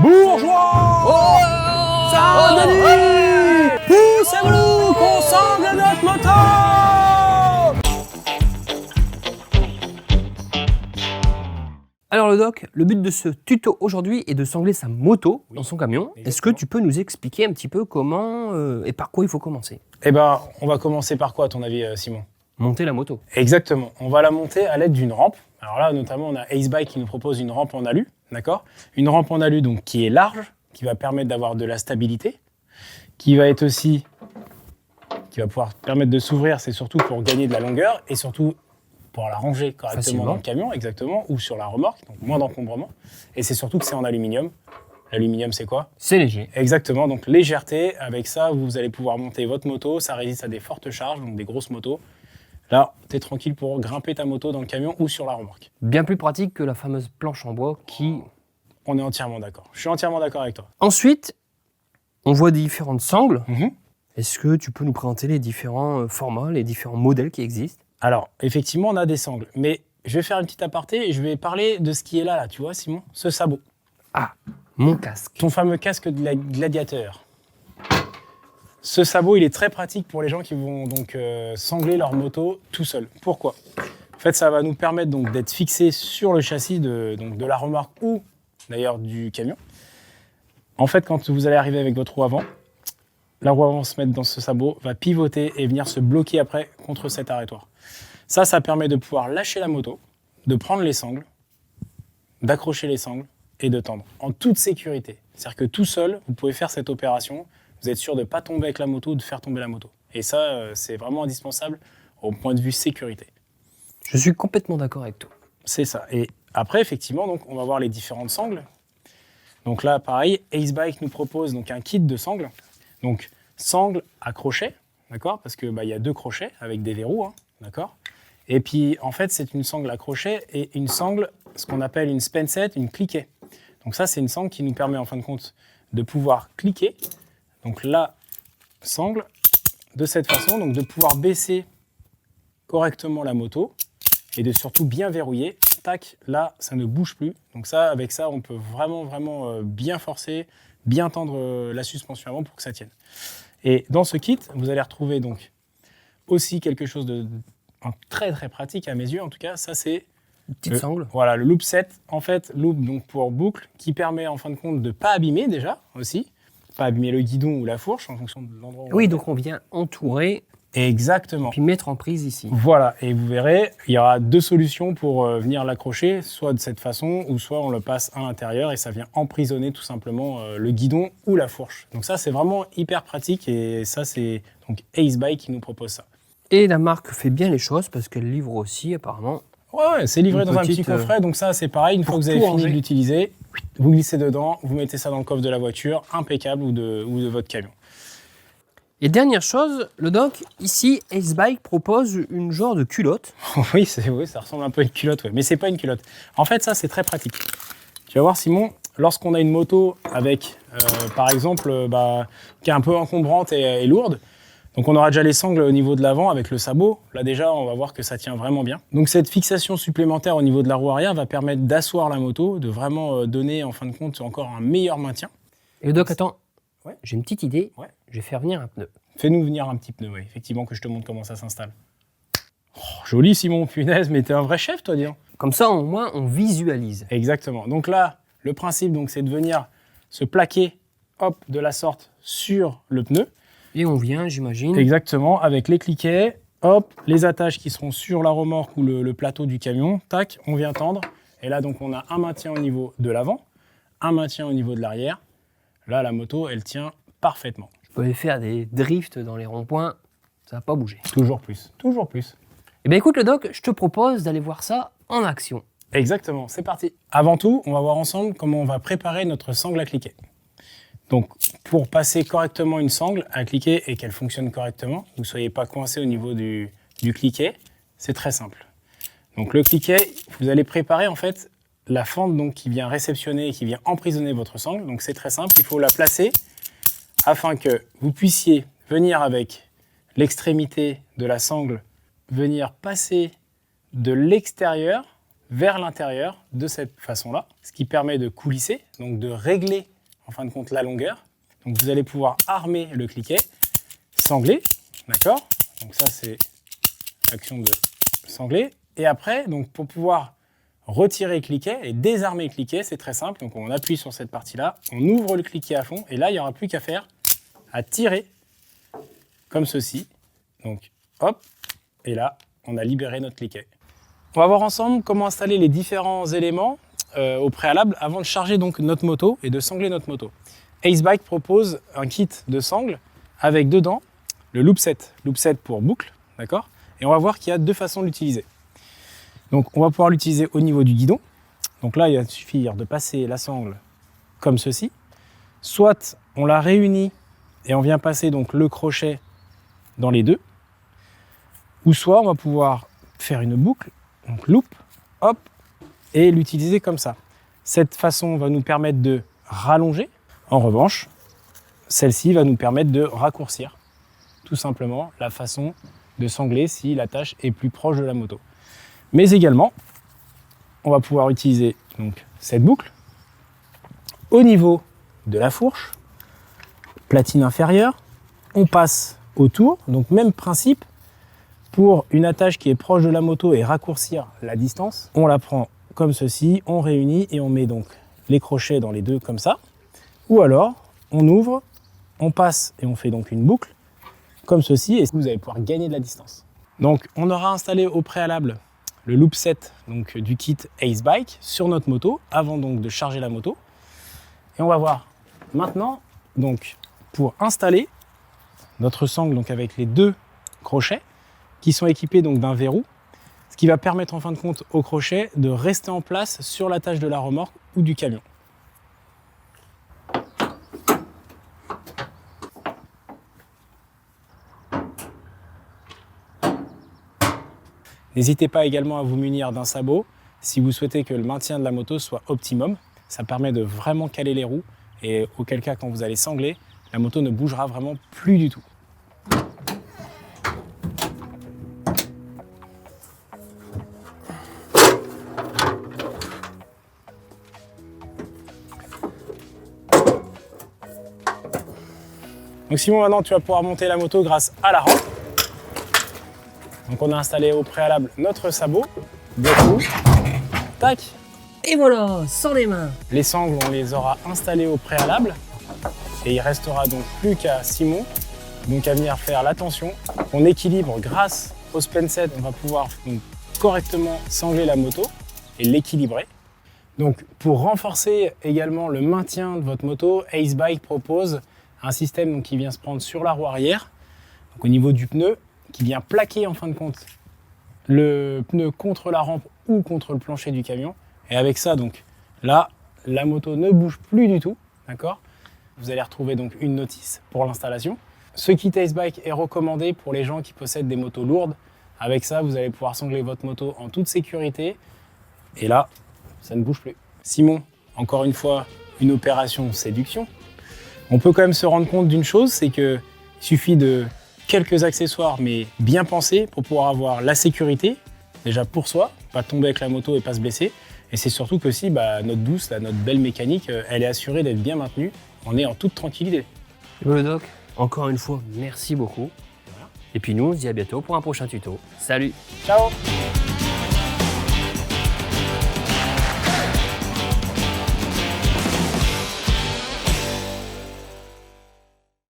Bourgeois! Saint-Denis! Poussez-vous qu'on sangle notre moto! Alors le doc, le but de ce tuto aujourd'hui est de sangler sa moto dans son camion. Est-ce que tu peux nous expliquer un petit peu comment et par quoi il faut commencer? Eh ben, on va commencer par quoi à ton avis, Simon? Monter la moto. Exactement. On va la monter à l'aide d'une rampe. Alors là, notamment, on a Ace Bike qui nous propose une rampe en alu, d'accord? Une rampe en alu donc qui est large, qui va permettre d'avoir de la stabilité, qui va être aussi, qui va pouvoir permettre de s'ouvrir. C'est surtout pour gagner de la longueur et surtout pour la ranger correctement Facilement dans le camion, exactement, ou sur la remorque, donc moins d'encombrement. Et c'est surtout que c'est en aluminium. L'aluminium, c'est quoi? C'est léger. Exactement, donc légèreté. Avec ça, vous allez pouvoir monter votre moto. Ça résiste à des fortes charges, donc des grosses motos. Là, tu es tranquille pour grimper ta moto dans le camion ou sur la remorque. Bien plus pratique que la fameuse planche en bois qui... On est entièrement d'accord. Je suis entièrement d'accord avec toi. Ensuite, on voit différentes sangles. Mhm. Est-ce que tu peux nous présenter les différents formats, les différents modèles qui existent? Alors, effectivement, on a des sangles. Mais je vais faire une petite aparté et je vais parler de ce qui est là, tu vois, Simon? Ce sabot. Ah, mon casque. Ton fameux casque de la gladiateur. Ce sabot, il est très pratique pour les gens qui vont donc sangler leur moto tout seul. Pourquoi? En fait, ça va nous permettre donc d'être fixé sur le châssis de la remorque ou d'ailleurs du camion. En fait, quand vous allez arriver avec votre roue avant, la roue avant se mettre dans ce sabot, va pivoter et venir se bloquer après contre cet arrêtoir. Ça permet de pouvoir lâcher la moto, de prendre les sangles, d'accrocher les sangles et de tendre en toute sécurité. C'est-à-dire que tout seul, vous pouvez faire cette opération. Vous êtes sûr de ne pas tomber avec la moto ou de faire tomber la moto. Et ça, c'est vraiment indispensable au point de vue sécurité. Je suis complètement d'accord avec toi. C'est ça. Et après, effectivement, donc, on va voir les différentes sangles. Donc là, pareil, Ace Bike nous propose donc, un kit de sangles. Donc, sangle à crochet, d'accord? Parce qu'il y a 2 crochets avec des verrous, hein, d'accord? Et puis, en fait, c'est une sangle à crochet et une sangle, ce qu'on appelle une spencet, une cliquet. Donc ça, c'est une sangle qui nous permet, en fin de compte, de pouvoir cliquer. Donc la sangle de cette façon, donc de pouvoir baisser correctement la moto et de surtout bien verrouiller. Tac, là, ça ne bouge plus. Donc ça, avec ça, on peut vraiment bien forcer, bien tendre la suspension avant pour que ça tienne. Et dans ce kit, vous allez retrouver donc aussi quelque chose de très pratique à mes yeux. En tout cas, ça c'est Une petite sangle. Voilà, le loop set. En fait, loop donc pour boucle qui permet en fin de compte de pas abîmer déjà aussi. Pas abîmer le guidon ou la fourche en fonction de l'endroit où Oui, on donc on vient entourer Exactement. puis mettre en prise ici. Voilà, et vous verrez, il y aura 2 solutions pour venir l'accrocher, soit de cette façon, ou soit on le passe à l'intérieur et ça vient emprisonner tout simplement le guidon ou la fourche. Donc ça, c'est vraiment hyper pratique et ça, c'est donc Ace Bike qui nous propose ça. Et la marque fait bien les choses parce qu'elle livre aussi apparemment. Ouais, c'est livré Une dans un petit petite, coffret, donc ça, c'est pareil, une fois que vous avez tout fini de ranger. l'utiliser, vous glissez dedans, vous mettez ça dans le coffre de la voiture, impeccable, ou de votre camion. Et dernière chose, le doc, ici, Ace Bike propose une genre de culotte. Oui, ça ressemble un peu à une culotte, ouais. Mais c'est pas une culotte. En fait, ça, c'est très pratique. Tu vas voir, Simon, lorsqu'on a une moto avec, par exemple, qui est un peu encombrante et lourde, donc on aura déjà les sangles au niveau de l'avant avec le sabot. Là déjà, on va voir que ça tient vraiment bien. Donc cette fixation supplémentaire au niveau de la roue arrière va permettre d'asseoir la moto, de vraiment donner, en fin de compte, encore un meilleur maintien. Et le doc, attends, Ouais. j'ai une petite idée. Ouais. Je vais faire venir un pneu. Fais-nous venir un petit pneu, ouais, effectivement, que je te montre comment ça s'installe. Oh, joli, Simon, punaise, mais t'es un vrai chef, toi, dis donc. Comme ça, au moins, on visualise. Exactement. Donc là, le principe, donc, c'est de venir se plaquer, hop, de la sorte sur le pneu. Et on vient, j'imagine. Exactement, avec les cliquets, hop, les attaches qui seront sur la remorque ou le plateau du camion, tac, on vient tendre. Et là, donc, on a un maintien au niveau de l'avant, un maintien au niveau de l'arrière. Là, la moto, elle tient parfaitement. Je peux aller faire des drifts dans les ronds-points, ça va pas bouger. Toujours plus, toujours plus. Eh bien écoute le doc, je te propose d'aller voir ça en action. Exactement, c'est parti. Avant tout, on va voir ensemble comment on va préparer notre sangle à cliquet. Donc, pour passer correctement une sangle à cliquet et qu'elle fonctionne correctement, que vous ne soyez pas coincé au niveau du cliquet, c'est très simple. Donc, le cliquet, vous allez préparer en fait la fente donc, qui vient réceptionner et qui vient emprisonner votre sangle. Donc, c'est très simple, il faut la placer afin que vous puissiez venir avec l'extrémité de la sangle, venir passer de l'extérieur vers l'intérieur de cette façon-là, ce qui permet de coulisser, donc de régler en fin de compte la longueur. Donc vous allez pouvoir armer le cliquet, sangler, d'accord? Donc ça c'est l'action de sangler. Et après, donc pour pouvoir retirer le cliquet et désarmer le cliquet, c'est très simple. Donc on appuie sur cette partie-là, on ouvre le cliquet à fond et là il n'y aura plus qu'à faire à tirer comme ceci. Donc hop, et là on a libéré notre cliquet. On va voir ensemble comment installer les différents éléments au préalable avant de charger donc notre moto et de sangler notre moto. Ace Bike propose un kit de sangle avec dedans le loop set pour boucle, d'accord? Et on va voir qu'il y a deux façons de l'utiliser. Donc on va pouvoir l'utiliser au niveau du guidon. Donc là il va suffire de passer la sangle comme ceci. Soit on la réunit et on vient passer donc le crochet dans les deux. Ou soit on va pouvoir faire une boucle, donc loop, hop, et l'utiliser comme ça. Cette façon va nous permettre de rallonger. En revanche, celle-ci va nous permettre de raccourcir tout simplement la façon de sangler si la tâche est plus proche de la moto. Mais également, on va pouvoir utiliser donc cette boucle au niveau de la fourche, platine inférieure, on passe autour, donc même principe, pour une attache qui est proche de la moto et raccourcir la distance, on la prend comme ceci, on réunit et on met donc les crochets dans les deux comme ça. Ou alors, on ouvre, on passe et on fait donc une boucle comme ceci et vous allez pouvoir gagner de la distance. Donc, on aura installé au préalable le loop set donc, du kit Ace Bike sur notre moto avant donc de charger la moto. Et on va voir maintenant, donc, pour installer notre sangle donc, avec les deux crochets qui sont équipés donc d'un verrou, ce qui va permettre en fin de compte au crochet de rester en place sur l'attache de la remorque ou du camion. N'hésitez pas également à vous munir d'un sabot si vous souhaitez que le maintien de la moto soit optimum. Ça permet de vraiment caler les roues et auquel cas quand vous allez sangler, la moto ne bougera vraiment plus du tout. Donc Simon, maintenant tu vas pouvoir monter la moto grâce à la rampe. Donc on a installé au préalable notre sabot, beaucoup, tac. Et voilà, sans les mains. Les sangles, on les aura installées au préalable et il restera donc plus qu'à Simon donc à venir faire l'attention. On équilibre grâce au span set, on va pouvoir donc correctement sangler la moto et l'équilibrer. Donc pour renforcer également le maintien de votre moto, Ace Bike propose un système donc, qui vient se prendre sur la roue arrière, donc au niveau du pneu, qui vient plaquer en fin de compte le pneu contre la rampe ou contre le plancher du camion. Et avec ça, donc là, la moto ne bouge plus du tout, d'accord? Vous allez retrouver donc une notice pour l'installation. Ce kit Ace Bike est recommandé pour les gens qui possèdent des motos lourdes. Avec ça, vous allez pouvoir sangler votre moto en toute sécurité. Et là, ça ne bouge plus. Simon, encore une fois, une opération séduction. On peut quand même se rendre compte d'une chose, c'est qu'il suffit de quelques accessoires, mais bien pensés pour pouvoir avoir la sécurité, déjà pour soi, pas tomber avec la moto et pas se blesser. Et c'est surtout que si notre douce, notre belle mécanique, elle est assurée d'être bien maintenue, on est en toute tranquillité. Le doc, encore une fois, merci beaucoup. Voilà. Et puis nous, on se dit à bientôt pour un prochain tuto. Salut! Ciao!